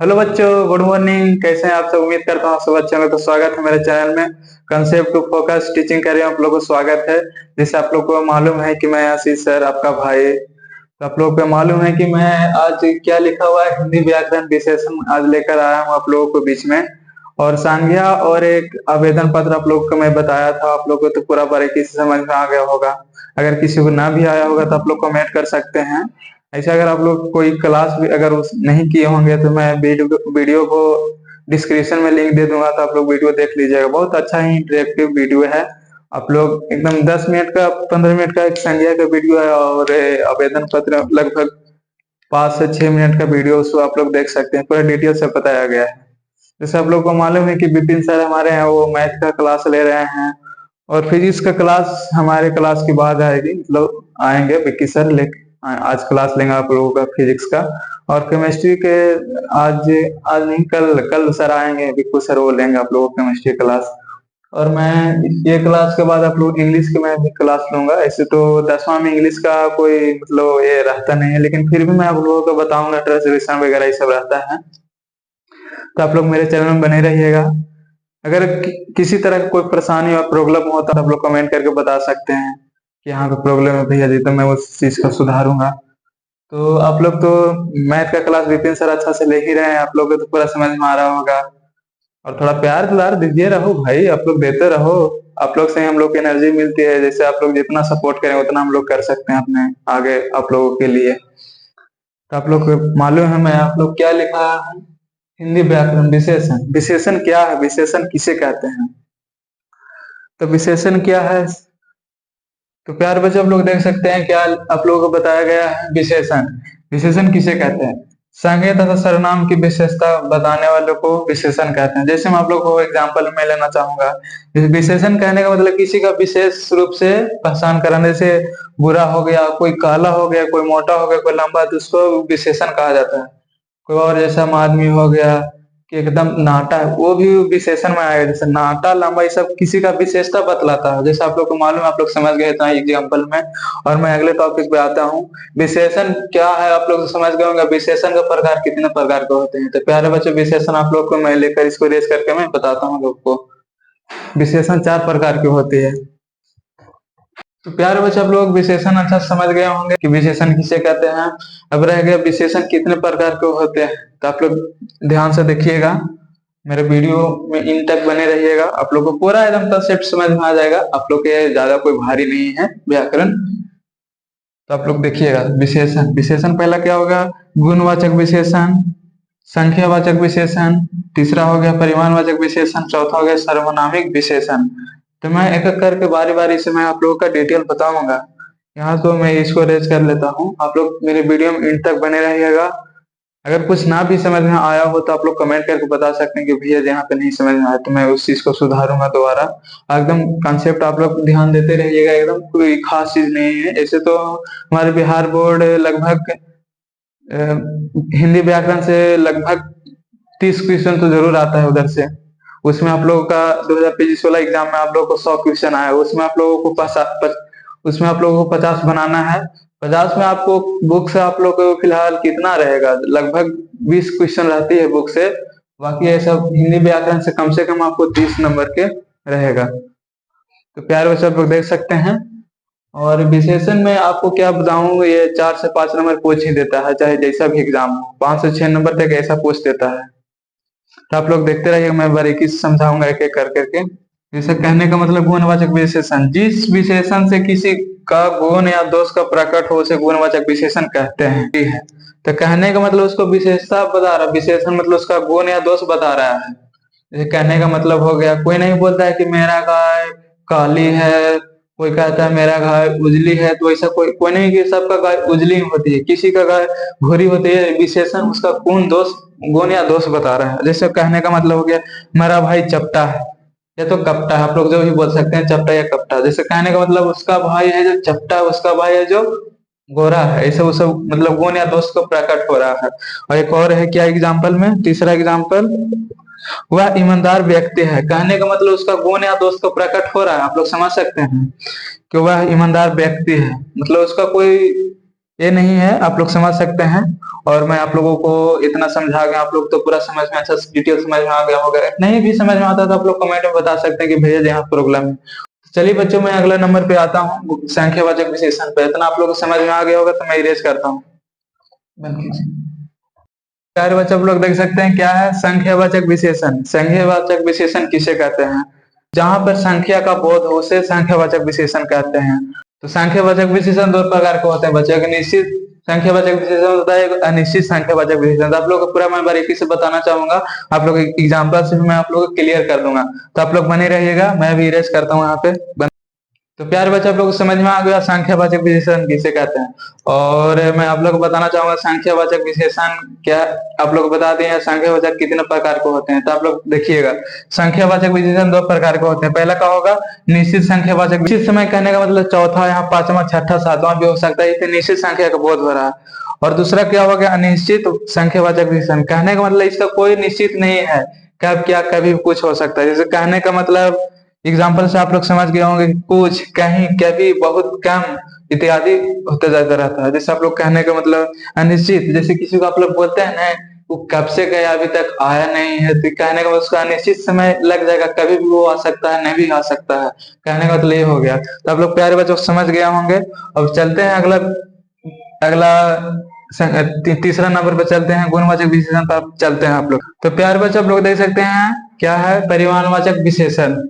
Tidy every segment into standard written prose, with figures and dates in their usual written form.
Hello बच्चों, good morning. कैसे हैं आप सब? उम्मीद करता हूँ सब अच्छे होंगे। तो स्वागत है मेरे चैनल में। कंसेप्ट टू फोकस टीचिंग कर रहे हैं आप लोगों को स्वागत है। जैसे आप लोग को मालूम है कि मैं आशीष सर आपका भाई, तो आप लोगों को मालूम है कि मैं आज क्या लिखा हुआ है, हिंदी व्याकरण विशेषण आज लेकर आया हूँ आप लोगों को बीच में। और संज्ञा और एक आवेदन पत्र आप लोग को मैं बताया था, आप लोगों को तो पूरा बारीकी से समझ में आ गया होगा। अगर किसी को ना भी आया होगा तो आप लोग कमेंट कर सकते हैं। ऐसे अगर आप लोग कोई क्लास भी अगर नहीं किए होंगे तो मैं वीडियो को डिस्क्रिप्शन में लिंक दे दूंगा, तो आप लोग वीडियो देख लीजिएगा। बहुत अच्छा ही इंटरेक्टिव वीडियो है। आप लोग एकदम 10 मिनट का 15 मिनट का एक संज्ञा का वीडियो है, और आवेदन पत्र लगभग 5 से 6 मिनट का वीडियो, उसको आप लोग देख सकते हैं। पूरा डिटेल से बताया गया है। जैसे आप लोग को मालूम है कि विपिन सर हमारे हैं, वो मैथ का क्लास ले रहे हैं। और फिजिक्स का क्लास हमारे क्लास के बाद आएगी, मतलब आएंगे विक्की सर आज क्लास लेंगे आप लोगों का फिजिक्स का। और केमिस्ट्री के आज आज नहीं, कल कल सर आएंगे, विक्कू सर, वो लेंगे आप लोगों को केमिस्ट्री क्लास। और मैं ये क्लास के बाद आप लोग इंग्लिश के मैं भी क्लास लूंगा। ऐसे तो 10वां में इंग्लिश का कोई मतलब ये रहता नहीं है, लेकिन फिर भी मैं आप लोगों को बताऊंगा, ट्रांसलेशन वगैरह ये सब रहता है। तो आप लोग मेरे चैनल में बने रहिएगा। अगर किसी तरह का कोई परेशानी और प्रॉब्लम होता है, आप लोग कमेंट करके बता सकते हैं कि यहाँ पे प्रॉब्लम है भैया जी, तो मैं उस चीज को सुधारूंगा। तो आप लोग तो मैथ का क्लास विपिन सर अच्छा से ले ही रहे हैं, आप लोग को तो पूरा समझ में आ रहा होगा। और थोड़ा प्यार दुलार दीजिए रहो भाई, आप लोग देते रहो। आप लोग से ही हम लोग को एनर्जी मिलती है। जैसे आप लोग जितना सपोर्ट करें उतना हम लोग कर सकते हैं अपने आगे आप लोगों के लिए। तो आप लोग को मालूम है मैं आप लोग क्या लिखा है, हिंदी व्याकरण विशेषण। विशेषण क्या है, विशेषण किसे कहते हैं? तो विशेषण क्या है? तो प्यार बच्चे आप लोग देख सकते हैं क्या आप लोगों को बताया गया है, विशेषण। विशेषण किसे कहते हैं? संज्ञा तथा सर्वनाम की विशेषता बताने वालों को विशेषण कहते हैं। जैसे मैं आप लोग को एग्जांपल में लेना चाहूंगा। विशेषण कहने का मतलब किसी का विशेष रूप से पहचान कराने। जैसे बुरा हो गया, कोई काला हो गया, कोई मोटा हो गया, कोई लंबा, तो उसको विशेषण कहा जाता है। कोई और जैसा आदमी हो गया कि एकदम नाटा है, वो भी विशेषण में आएगा। जैसे नाटा, लंबा, ये सब किसी का विशेषता बतलाता है। जैसे आप लोग को मालूम है, आप लोग समझ गए तो एग्जाम्पल में। और मैं अगले टॉपिक पे आता हूँ। विशेषण क्या है आप लोग समझ गए होंगे। विशेषण का प्रकार कितने प्रकार के होते हैं। तो प्यारे बच्चों, विशेषण आप लोग को मैं लेकर इसको रेस करके मैं बताता हूँ लोग को। विशेषण 4 प्रकार के होते हैं। तो प्यारे बच्चे, आप लोग विशेषण अच्छा समझ गए होंगे कि विशेषण किसे कहते हैं। अब रह गया विशेषण कितने प्रकार के होते हैं। तो आप लोग ध्यान से देखिएगा, मेरे वीडियो में इन तक बने रहिएगा। आप लोग को पूरा एकदम कंसेप्ट समझ में आ जाएगा। आप लोग के ज्यादा कोई भारी नहीं है व्याकरण। तो आप लोग देखिएगा, विशेषण। विशेषण पहला क्या होगा? गुणवाचक विशेषण, संख्यावाचक विशेषण। तीसरा हो गया परिमाणवाचक विशेषण। चौथा हो गया सर्वनामिक विशेषण। तो मैं एक एक करके बारी बारी से मैं आप लोगों का डिटेल बताऊंगा। यहाँ तो मैं इसको रेज कर लेता हूँ। आप लोग मेरे वीडियो में इन तक बने रहिएगा। अगर कुछ ना भी समझ में आया हो तो आप लोग कमेंट करके बता सकते हैं कि भैया यहाँ पे नहीं समझ में आया, तो मैं उस चीज को सुधारूंगा दोबारा। एकदम कंसेप्ट आप लोग ध्यान देते रहिएगा, एकदम कोई खास चीज नहीं है। ऐसे तो हमारे बिहार बोर्ड लगभग हिंदी व्याकरण से लगभग 30 क्वेश्चन तो जरूर आता है उधर से। उसमें आप लोगों का 2025 वाला एग्जाम में आप लोगों को 100 क्वेश्चन आया, उसमें आप लोगों को उसमें आप लोगों को 50 बनाना है। 50 में आपको बुक से आप लोग को फिलहाल कितना रहेगा, लगभग 20 क्वेश्चन रहती है बुक से। बाकी ऐसा हिंदी व्याकरण से कम आपको 30 नंबर के रहेगा। तो प्यारे बच्चे आप लोग देख सकते हैं। और विशेषण में आपको क्या बताऊं, ये 4 से 5 नंबर पूछ ही देता है, चाहे जैसा भी एग्जाम हो। 5 से 6 नंबर तक ऐसा पूछ देता है। तो आप लोग देखते रहिए, मैं बारीकी से समझाऊंगा एक एक कर करके। जैसे कहने का मतलब गुणवाचक विशेषण, जिस विशेषण से किसी का गुण या दोष का प्रकट हो उसे गुणवाचक विशेषण कहते हैं। ठीक है। तो कहने का मतलब उसको विशेषता बता रहा, विशेषण मतलब उसका गुण या दोष बता रहा है। जैसे कहने का मतलब हो गया, कोई नहीं बोलता है कि मेरा गाय काली है, कोई कहता है मेरा गाय उजली है। तो ऐसा कोई कोई नहीं कि सबका गाय उजली होती है, किसी का गाय भूरी होती है। विशेषण उसका गुण या दोष बता रहा है। जैसे कहने का मतलब हो गया, मेरा भाई चपटा है या तो कपटा है। आप लोग जो भी बोल सकते हैं, चपटा या कपटा। जैसे कहने का मतलब उसका भाई है जो चपटा है, उसका भाई है जो गोरा है। ऐसे वो सब मतलब गुण या दोष को प्रकट हो रहा है। और एक और है क्या एग्जाम्पल में, तीसरा एग्जाम्पल, वह ईमानदार व्यक्ति है। कहने का मतलब उसका गुण या दोष को प्रकट हो रहा है। आप लोग समझ सकते हैं कि वह ईमानदार व्यक्ति है, मतलब उसका कोई ये नहीं है, आप लोग समझ सकते हैं। और मैं आप लोगों को इतना समझा गया, आप लोग तो पूरा समझ में अच्छा डिटेल समझ में आ गया होगा। नहीं भी समझ में आता तो आप लोग कमेंट में बता सकते हैं कि भैया यहाँ प्रॉब्लम है। चलिए बच्चों, मैं अगला नंबर पे आता हूँ, संख्यावाचक विशेषण पे। इतना आप लोगों को समझ में आ गया होगा तो मैं इरेज करता हूँ। प्यारे बच्चे, आप लोग देख सकते हैं क्या है संख्यावाचक विशेषण। संख्यावाचक विशेषण किसे कहते हैं? जहां पर संख्या का बोध हो उसे संख्यावाचक विशेषण कहते हैं। तो संख्यावाचक विशेषण दो प्रकार के होते हैं बच्चों। एक निश्चित संख्यावाचक विशेषण होता है, एक अनिश्चित संख्यावाचक विशेषण। तो आप लोग को पूरा मैं बारीकी से बताना चाहूंगा, आप लोग एग्जाम्पल से मैं आप लोग को क्लियर कर दूंगा। तो आप लोग बने रहिएगा, मैं भी इरेज करता हूँ यहाँ पे। तो प्यारे बच्चे, आप लोग को समझ में आ गया संख्यावाचक विशेषण किसे कहते हैं। और मैं आप लोग को बताना चाहूंगा संख्यावाचक विशेषण क्या। आप लोग बता दें संख्यावाचक कितने प्रकार के होते हैं। तो आप लोग देखिएगा, संख्यावाचक विशेषण दो प्रकार के होते हैं। पहला क्या होगा? निश्चित संख्यावाचक। निश्चित समय कहने का मतलब चौथा, यहाँ पांचवा, छठा, सातवां भी हो सकता है। इसे निश्चित संख्या का बोध हो रहा है। और दूसरा क्या होगा? अनिश्चित संख्यावाचक विशेषण। कहने का मतलब इसका कोई निश्चित नहीं है, कब क्या कभी कुछ हो सकता है। जैसे कहने का मतलब एग्जाम्पल से आप लोग समझ गए होंगे, कुछ, कहीं, कभी, बहुत कम इत्यादि होते जाता रहता है। जैसे आप लोग कहने का मतलब अनिश्चित, जैसे किसी को आप लोग बोलते हैं ना वो कब से गया अभी तक आया नहीं है, तो कहने का उसका अनिश्चित समय लग जाएगा, कभी भी वो आ सकता है, नहीं भी आ सकता है। कहने का मतलब ये हो गया। तो आप लोग प्यारे बच्चों समझ गए होंगे। अब चलते हैं अगला अगला तीसरा नंबर पर चलते हैं, गुणवाचक विशेषण पर चलते हैं आप लोग। तो प्यारे बच्चों, आप लोग देख सकते हैं क्या है परिमाणवाचक विशेषण।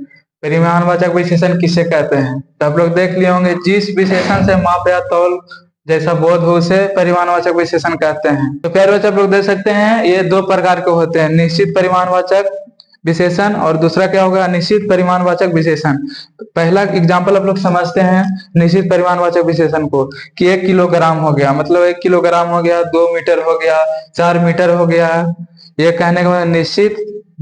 परिमाणवाचक विशेषण किसे कहते हैं? तो आप लोग देख लिए होंगे, जिस विशेषण से माप या तौल जैसा बोध हो उसे परिमाणवाचक विशेषण कहते हैं। तो प्यारे बच्चे, आप लोग देख सकते हैं ये दो प्रकार के होते हैं, निश्चित परिमाणवाचक विशेषण और दूसरा क्या होगा? निश्चित परिमाणवाचक विशेषण। तो पहला एग्जांपल आप लोग समझते हैं निश्चित परिमाणवाचक विशेषण को, कि 1 किलोग्राम हो गया, मतलब 1 किलोग्राम हो गया, 2 मीटर हो गया, 4 मीटर हो गया। ये कहने का मतलब निश्चित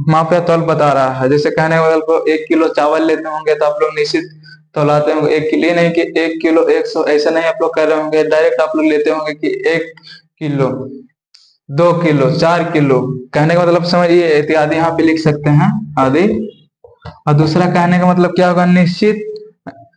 माप या तौल बता रहा है। जैसे कहने का मतलब 1 किलो चावल लेते होंगे तो आप लोग निश्चित तौलाते होंगे 1 किलो, ये नहीं कि 1 किलो 100, ऐसा नहीं आप लोग कर रहे होंगे। डायरेक्ट आप लोग लेते होंगे कि 1 किलो, 2 किलो, 4 किलो। कहने का मतलब समझिए, इत्यादि यहाँ पे लिख सकते हैं, आदि। और दूसरा कहने का मतलब क्या होगा? निश्चित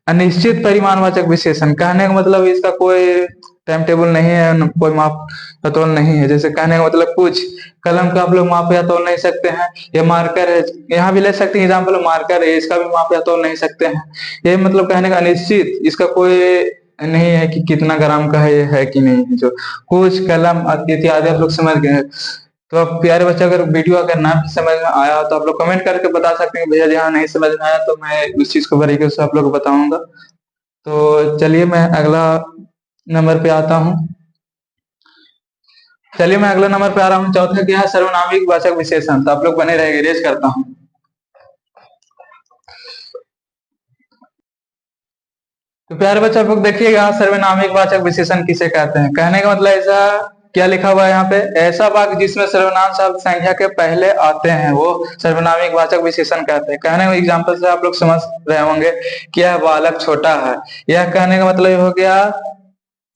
अनिश्चित परिमाणवाचक विशेषण। कहने का मतलब इसका कोई टाइम टेबल नहीं है, कोई माप या तौल नहीं है। जैसे कहने का मतलब कुछ, कलम का आप लोग माप या तौल नहीं सकते हैं। ये मार्कर है, यहाँ भी ले सकते हैं एग्जाम्पल, मार्कर है, इसका भी माप या तौल नहीं सकते हैं। ये मतलब कहने का अनिश्चित, इसका कोई नहीं है कि कितना ग्राम का है कि नहीं है। जो कुछ, कलम इत्यादि आप लोग समझ गए। तो अब प्यारे बच्चे, अगर वीडियो अगर ना समझ में आया तो आप लोग कमेंट करके बता सकते हैं भैया जहाँ नहीं समझ में आया, तो मैं उस चीज को बारीकी से आप लोग को बताऊंगा। तो चलिए मैं अगला नंबर पे आता हूँ। चलिए मैं अगला नंबर पे आ रहा हूँ। चौथा क्या है? सर्वनामिक वाचक विशेषण। तो आप लोग बने रहेंगे, रेज करता हूँ। तो प्यारे बच्चे, आप लोग देखिएगा सर्वनामिक वाचक विशेषण किसे कहते हैं। कहने का मतलब ऐसा क्या लिखा हुआ है यहाँ पे, ऐसा वाक्य जिसमें सर्वनाम शब्द संख्या के पहले आते हैं वो सर्वनामिक वाचक विशेषण कहते हैं। कहने का एग्जाम्पल से आप लोग समझ रहे होंगे कि यह बालक छोटा है। यह कहने का मतलब हो गया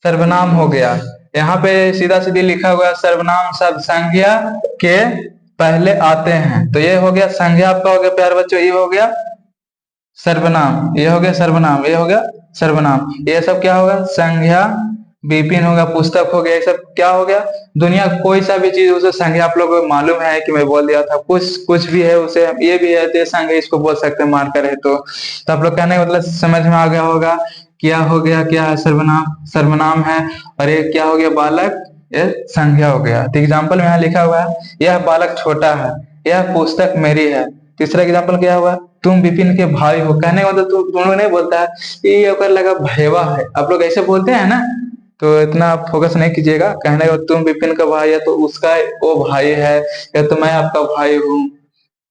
सर्वनाम हो गया। यहाँ पे सीधा सीधी लिखा हुआ सर्वनाम शब्द संज्ञा के पहले आते हैं, तो ये हो गया संज्ञा आपका हो गया प्यारे बच्चों, ये हो गया सर्वनाम, ये हो गया सर्वनाम, ये हो गया सर्वनाम। ये सब क्या होगा? संज्ञा, विपिन होगा, पुस्तक हो गया, ये सब क्या हो गया? दुनिया कोई सा भी चीज उसे संज्ञा। आप लोगों को मालूम है कि मैं बोल दिया था, कुछ कुछ भी है उसे ये भी है तो संज्ञा इसको बोल सकते हैं, मार्कर है तो आप लोग कहने का मतलब समझ में आ गया होगा। क्या हो गया? क्या है? सर्वनाम, सर्वनाम है। और ये क्या हो गया? बालक, ये संज्ञा हो गया। तो एग्जाम्पल में यहाँ लिखा हुआ है, यह बालक छोटा है, यह पुस्तक मेरी है। तीसरा एग्जाम्पल क्या हुआ? तुम विपिन के भाई हो। कहने का मतलब तुम लोग नहीं बोलता है ये ओकर लगा भैया है, आप लोग ऐसे बोलते हैं ना, तो इतना फोकस नहीं कीजिएगा। कहने का तुम विपिन का भाई है तो उसका वो भाई है, या तो मैं आपका भाई हूँ,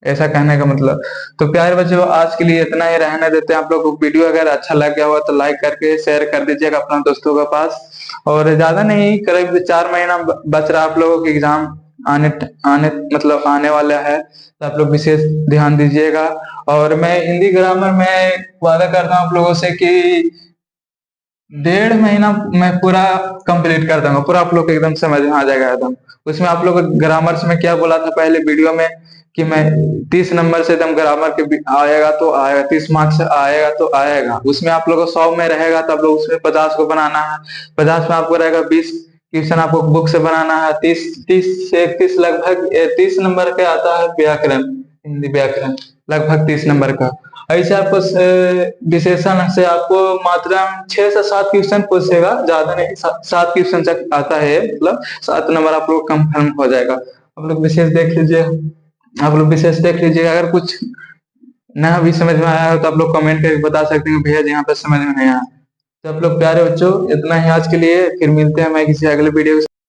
ऐसा कहने का मतलब। तो प्यारे बच्चों, आज के लिए इतना ही रहने देते हैं। आप लोग को वीडियो अगर अच्छा लग गया हुआ तो लाइक करके शेयर कर दीजिएगा अपना दोस्तों के पास। और ज्यादा नहीं, करीब 4 महीना बच रहा आप लोगों के एग्जाम आने आने मतलब आने वाला है, तो आप लोग विशेष ध्यान दीजिएगा। और मैं हिंदी ग्रामर में वादा करता हूँ आप लोगों से कि 1.5 महीना मैं पूरा कंप्लीट कर दूंगा, पूरा आप लोग को एकदम समझ में आ जाएगा एकदम। उसमें आप लोग ग्रामर्स में क्या बोला था पहले वीडियो में कि मैं 30 नंबर से एकदम ग्रामर के आएगा तो आएगा, 30 मार्क्स आएगा तो आएगा। उसमें आप लोगों को 100 में रहेगा तो आप लोग उसमें 50 को बनाना है। 50 में आपको रहेगा 20 क्वेश्चन आपको बुक से बनाना है। 30 से 31 लगभग 30 नंबर का आता है व्याकरण, हिंदी व्याकरण लगभग 30 नंबर का। ऐसे आपको विशेषण से आपको मात्रा 6 से 7 क्वेश्चन पूछेगा, ज्यादा नहीं, 7 क्वेश्चन तक आता है, मतलब 7 नंबर आप लोग कंफर्म हो जाएगा। आप लोग विशेष देख लीजिए, आप लोग विशेष देख लीजिए। अगर कुछ नया भी समझ में आया हो तो आप लोग कमेंट करके बता सकते हैं भैया जी यहाँ पे समझ में नहीं आया। तो आप लोग प्यारे बच्चों, इतना ही आज के लिए, फिर मिलते हैं मैं किसी अगले वीडियो